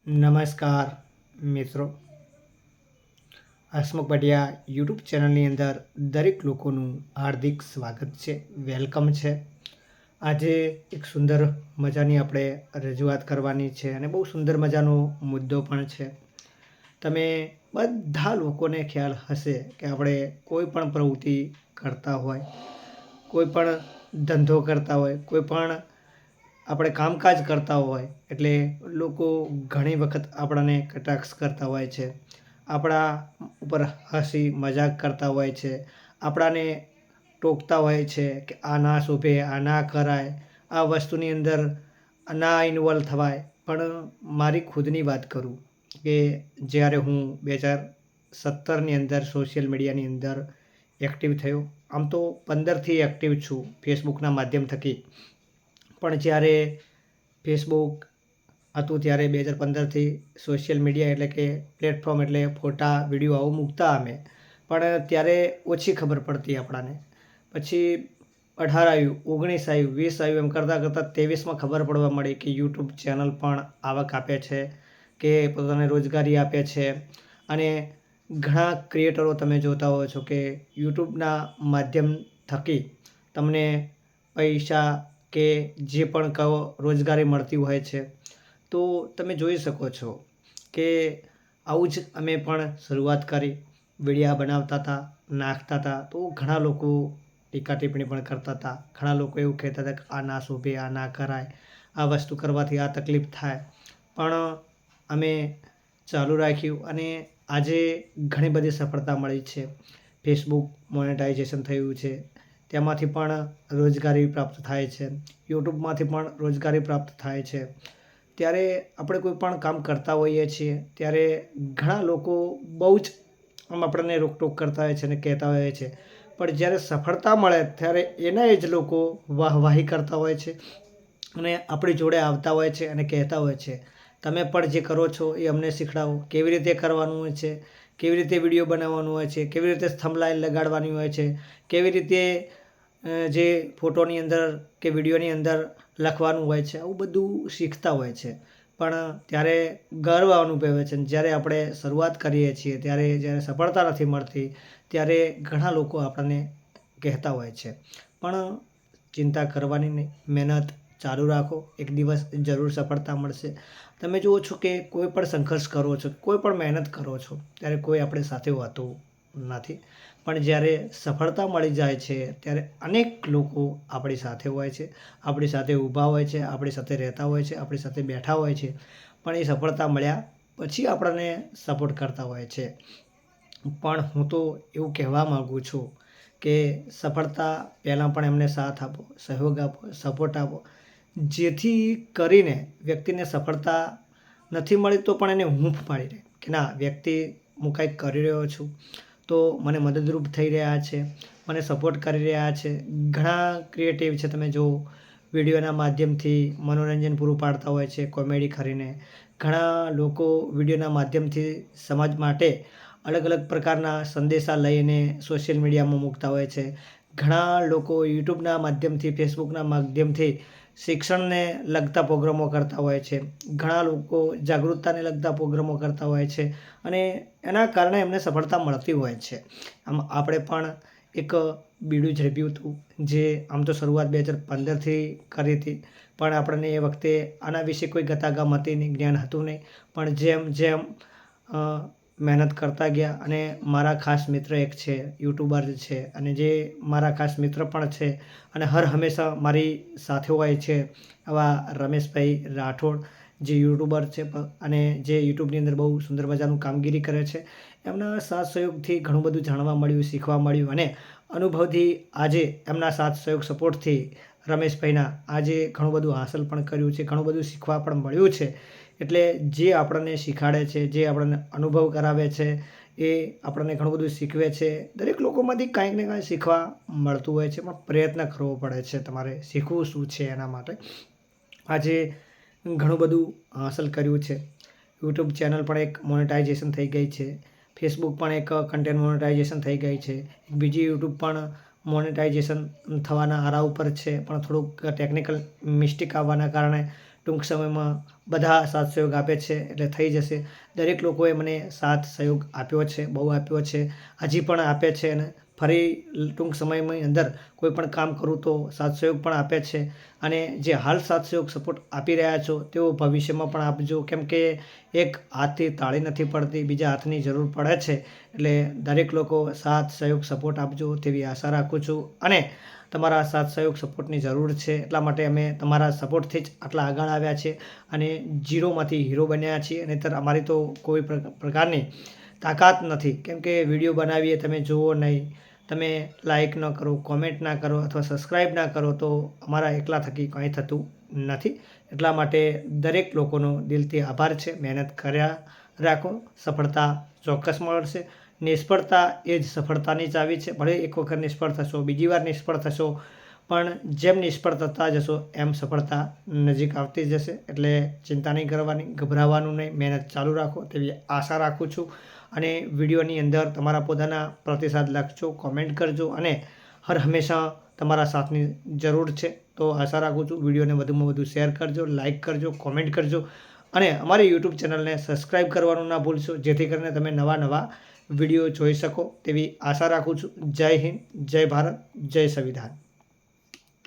નમસ્કાર મિત્રો, હસમુખ પટિયા યુટ્યુબ ચેનલની અંદર દરેક લોકોનું હાર્દિક સ્વાગત છે, વેલકમ છે। આજે એક સુંદર મજાની આપણે રજૂઆત કરવાની છે અને બહુ સુંદર મજાનો મુદ્દો પણ છે। તમે બધા લોકોને ખ્યાલ હશે કે આપણે કોઈ પણ પ્રવૃત્તિ કરતા હોય, કોઈ પણ ધંધો કરતા હોય, કોઈ પણ આપણે કામકાજ કરતા હોય એટલે લોકો ઘણી વખત આપણને કટાક્ષ કરતા હોય છે, આપણા ઉપર હસી મજાક કરતા હોય છે, આપણાને ટોકતા હોય છે કે આ ના શોભે, આ ના કરાય, આ વસ્તુની અંદર ના ઇન્વોલ્વ થવાય। પણ મારી ખુદની વાત કરું કે જ્યારે હું 2017ની અંદર સોશિયલ મીડિયાની અંદર એક્ટિવ થયો, આમ તો 15થી એક્ટિવ છું ફેસબુકના માધ્યમ થકી, પણ જ્યારે ફેસબુક હતું ત્યારે 2015થી સોશિયલ મીડિયા એટલે કે પ્લેટફોર્મ એટલે ફોટા વિડીયો આવું મૂકતા અમે, પણ ત્યારે ઓછી ખબર પડતી આપણાને। પછી 18 આવ્યું, 19 આવ્યું, 20 આવ્યું, એમ કરતાં કરતાં 23માં ખબર પડવા મળી કે યુટ્યુબ ચેનલ પણ આવક આપે છે, કે પોતાને રોજગારી આપે છે। અને ઘણા ક્રિએટરો તમે જોતા હો છો કે યુટ્યુબના માધ્યમ થકી તમને પૈસા કે જે પણ કહો રોજગારી મળતી હોય છે। તો તમે જોઈ શકો છો કે આવું જ અમે પણ શરૂઆત કરી, વિડીયા બનાવતા હતા, નાખતા હતા, તો ઘણા લોકો ટીકા ટિપ્પણી પણ કરતા હતા, ઘણા લોકો એવું કહેતા હતા કે આ ના શોભે, આ ના કરાય, આ વસ્તુ કરવાથી આ તકલીફ થાય, પણ અમે ચાલુ રાખ્યું અને આજે ઘણી બધી સફળતા મળી છે। ફેસબુક મોનેટાઇઝેશન થયું છે, તેમાંથી પણ રોજગારી પ્રાપ્ત થાય છે, યુટ્યુબમાંથી પણ રોજગારી પ્રાપ્ત થાય છે। ત્યારે આપણે કોઈ પણ કામ કરતા હોઈએ છીએ ત્યારે ઘણા લોકો બહુ જ આમ આપણને રોકટોક કરતા હોય છે અને કહેતા હોય છે, પણ જ્યારે સફળતા મળે ત્યારે એના જ લોકો વાહવાહી કરતા હોય છે અને આપણી જોડે આવતા હોય છે અને કહેતા હોય છે તમે પણ જે કરો છો એ અમને શીખડાવો, કેવી રીતે કરવાનું હોય છે, કેવી રીતે વિડીયો બનાવવાનું હોય છે, કેવી રીતે થંબનેઇલ લગાડવાની હોય છે, કેવી રીતે જે ફોટોની અંદર કે વિડીયોની અંદર લખવાનું હોય છે, આવું બધું શીખતા હોય છે। પણ ત્યારે ગર્વ અનુભવે છે, જ્યારે આપણે શરૂઆત કરીએ છીએ ત્યારે જ્યારે સફળતા નથી મળતી ત્યારે ઘણા લોકો આપણને કહેતા હોય છે, પણ ચિંતા કરવાની નહીં, મહેનત ચાલુ રાખો, એક દિવસ જરૂર સફળતા મળશે। તમે જુઓ છો કે કોઈ પણ સંઘર્ષ કરો છો, કોઈ પણ મહેનત કરો છો ત્યારે કોઈ આપણે સાથે હોતું નથી, પણ જ્યારે સફળતા મળી જાય છે ત્યારે અનેક લોકો આપણી સાથે હોય છે, આપણી સાથે ઊભા હોય છે, આપણી સાથે રહેતા હોય છે, આપણી સાથે બેઠા હોય છે, પણ એ સફળતા મળ્યા પછી આપણને સપોર્ટ કરતા હોય છે। પણ હું તો એવું કહેવા માગું છું કે સફળતા પહેલાં પણ એમને સાથ આપો, સહયોગ આપો, સપોર્ટ આપો, જેથી કરીને વ્યક્તિને સફળતા નથી મળી તો પણ એને હૂંફ પાડી રહે કે ના, વ્યક્તિ હું કંઈક કરી રહ્યો છું તો મને મદદરૂપ થઈ રહ્યા છે, મને સપોર્ટ કરી રહ્યા છે। ઘણા ક્રિએટિવ છે, તમે જો વિડીયોના માધ્યમથી મનોરંજન પૂરું પાડતા હોય છે, કોમેડી કરીને ઘણા લોકો વિડીયોના માધ્યમથી સમાજ માટે અલગ અલગ પ્રકારના સંદેશા લઈને સોશિયલ મીડિયામાં મૂકતા હોય છે, ઘણા લોકો યુટ્યુબના માધ્યમથી, ફેસબુકના માધ્યમથી શિક્ષણને લગતા પ્રોગ્રામો કરતા હોય છે, ઘણા લોકો જાગૃતતાને લગતા પ્રોગ્રામો કરતા હોય છે અને એના કારણે એમને સફળતા મળતી હોય છે। આમ આપણે પણ એક બીડું ઝડપ્યું હતું, જે આમ તો શરૂઆત 2015થી કરી હતી, પણ આપણને એ વખતે આના વિશે કોઈ ગતાગમ હતી નહીં, જ્ઞાન હતું નહીં, પણ જેમ જેમ મહેનત કરતા ગયા અને મારા ખાસ મિત્ર એક છે, યુટ્યુબર છે અને જે મારા ખાસ મિત્ર પણ છે અને હર હંમેશા મારી સાથે હોય છે, આવા રમેશભાઈ રાઠોડ જે યુટ્યુબર છે અને જે યુટ્યુબની અંદર બહુ સુંદર મજાનું કામગીરી કરે છે, એમના સાથ સહયોગથી ઘણું બધું જાણવા મળ્યું, શીખવા મળ્યું અને અનુભવથી આજે એમના સાથ સહયોગ સપોર્ટથી રમેશભાઈના આજે ઘણું બધું હાંસલ પણ કર્યું છે, ઘણું બધું શીખવા પણ મળ્યું છે। એટલે જે આપણને શીખવાડે છે, જે આપણને અનુભવ કરાવે છે, એ આપણને ઘણું બધું શીખવે છે। દરેક લોકોમાંથી કાંઈક ને કાંઈક શીખવા મળતું હોય છે, પણ પ્રયત્ન કરવો પડે છે, તમારે શીખવું શું છે એના માટે। આજે ઘણું બધું હાંસલ કર્યું છે, યુટ્યુબ ચેનલ પણ એક મોનેટાઇઝેશન થઈ ગઈ છે, ફેસબુક પણ એક કન્ટેન્ટ મોનેટાઇઝેશન થઈ ગઈ છે, બીજી યુટ્યુબ પણ મોનેટાઇઝેશન થવાના આરા ઉપર છે, પણ થોડુંક ટેકનિકલ મિસ્ટેક આવવાના કારણે ટૂંક સમયમાં બધા સાથ સહયોગ આપે છે એટલે થઈ જશે. દરેક લોકોએ મને સાથ સહયોગ આપ્યો છે, બહુ આપ્યો છે, હજી પણ આપે છે અને ફરી ટૂંક સમયની અંદર કોઈ પણ કામ કરું તો સાથ સહયોગ પણ આપે છે. અને જે હાલ સાથ સહયોગ સપોર્ટ આપી રહ્યા છો તેઓ ભવિષ્યમાં પણ આપજો, કેમ કે એક હાથથી તાળી નથી પડતી, બીજા હાથની જરૂર પડે છે. એટલે દરેક લોકો સાથ સહયોગ સપોર્ટ આપજો તેવી આશા રાખું છું. અને તમારા સાથ સહયોગ સપોર્ટની જરૂર છે, એટલા માટે અમે તમારા સપોર્ટથી જ આટલા આગળ આવ્યા છીએ અને ઝીરોમાંથી હીરો બન્યા છીએ. નહીંતર અમારી તો કોઈ પ્રકારની તાકાત નથી, કેમ કે વિડીયો બનાવીએ તમે જુઓ નહીં, તમે લાઈક ન કરો, કોમેન્ટ ના કરો અથવા સબસ્ક્રાઈબ ના કરો તો અમારા એકલા થકી કંઈ થતું નથી. એટલા માટે દરેક લોકોનો દિલથી આભાર છે. મહેનત કર્યા રાખો, સફળતા ચોક્કસ મળશે. નિષ્ફળતા એ જ સફળતાની ચાવી છે. ભલે એક વખત નિષ્ફળ થશો, બીજી વાર નિષ્ફળ થશો, પણ જેમ નિષ્ફળ થતા જશો એમ સફળતા નજીક આવતી જશે. એટલે ચિંતા નહીં કરવાની, ગભરાવાનું નહીં, મહેનત ચાલુ રાખો તેવી આશા રાખું છું. અને વિડીયોની અંદર તમારા પોતાના પ્રતિસાદ લખજો, કોમેન્ટ કરજો અને હર હંમેશા તમારા સાથની જરૂર છે. તો આશા રાખું છું વિડીયોને વધુમાં વધુ શેર કરજો, લાઈક કરજો, કોમેન્ટ કરજો અને અમારી યુટ્યુબ ચેનલને સબસ્ક્રાઈબ કરવાનું ના ભૂલશો, જેથી કરીને તમે નવા વિડીયો જોઈ શકો તેવી આશા રાખું છું. જય હિન્દ, જય ભારત, જય સંવિધાન.